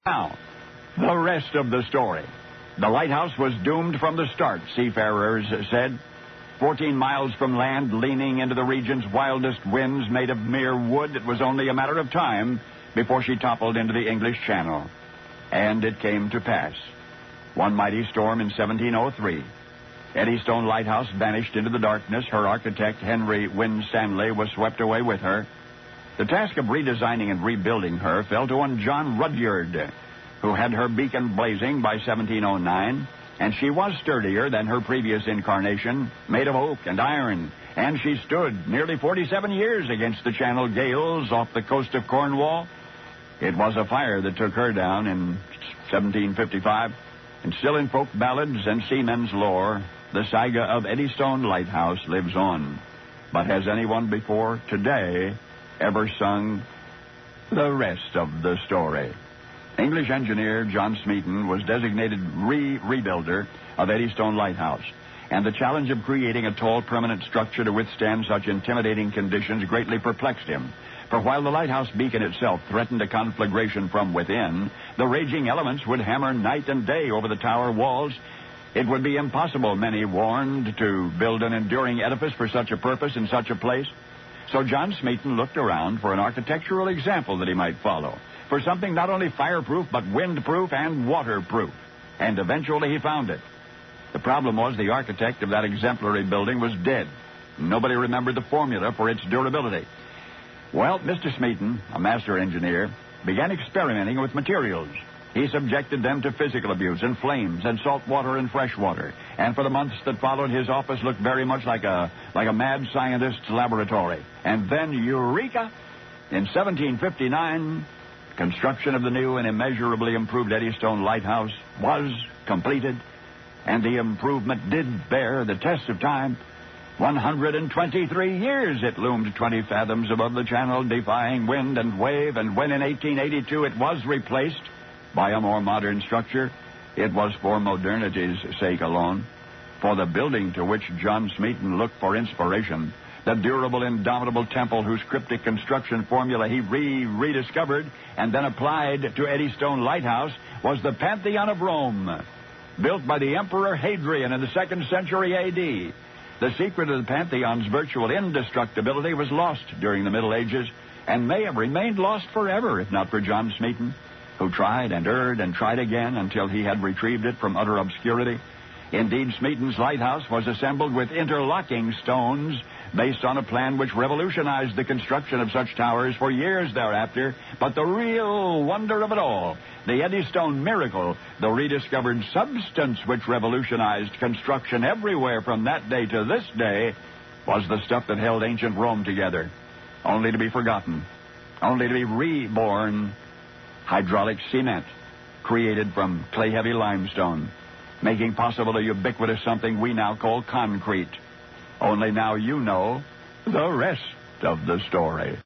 Now, the rest of the story. The lighthouse was doomed from the start, seafarers said. 14 miles from land, leaning into the region's wildest winds made of mere wood, it was only a matter of time before she toppled into the English Channel. And it came to pass. One mighty storm in 1703. Eddystone Lighthouse vanished into the darkness. Her architect, Henry Winstanley, was swept away with her. The task of redesigning and rebuilding her fell to one John Rudyard, who had her beacon blazing by 1709, and she was sturdier than her previous incarnation, made of oak and iron, and she stood nearly 47 years against the Channel gales off the coast of Cornwall. It was a fire that took her down in 1755, and still in folk ballads and seamen's lore, the saga of Eddystone Lighthouse lives on. But has anyone before today ever sung the rest of the story? English engineer John Smeaton was designated rebuilder of Eddystone Lighthouse, and the challenge of creating a tall, permanent structure to withstand such intimidating conditions greatly perplexed him. For while the lighthouse beacon itself threatened a conflagration from within, the raging elements would hammer night and day over the tower walls. It would be impossible, many warned, to build an enduring edifice for such a purpose in such a place. So John Smeaton looked around for an architectural example that he might follow, for something not only fireproof but windproof and waterproof. And eventually he found it. The problem was the architect of that exemplary building was dead. Nobody remembered the formula for its durability. Well, Mr. Smeaton, a master engineer, began experimenting with materials. He subjected them to physical abuse and flames and salt water and fresh water. And for the months that followed, his office looked very much like a mad scientist's laboratory. And then, eureka! In 1759, construction of the new and immeasurably improved Eddystone Lighthouse was completed. And the improvement did bear the test of time. 123 years it loomed 20 fathoms above the channel, defying wind and wave. And when in 1882 it was replaced by a more modern structure, it was for modernity's sake alone. For the building to which John Smeaton looked for inspiration, the durable, indomitable temple whose cryptic construction formula he rediscovered and then applied to Eddystone Lighthouse, was the Pantheon of Rome, built by the Emperor Hadrian in the 2nd century A.D. The secret of the Pantheon's virtual indestructibility was lost during the Middle Ages and may have remained lost forever if not for John Smeaton, who tried and erred and tried again until he had retrieved it from utter obscurity. Indeed, Smeaton's lighthouse was assembled with interlocking stones based on a plan which revolutionized the construction of such towers for years thereafter. But the real wonder of it all, the Eddystone miracle, the rediscovered substance which revolutionized construction everywhere from that day to this day, was the stuff that held ancient Rome together, only to be forgotten, only to be reborn: hydraulic cement, created from clay-heavy limestone, making possible a ubiquitous something we now call concrete. Only now you know the rest of the story.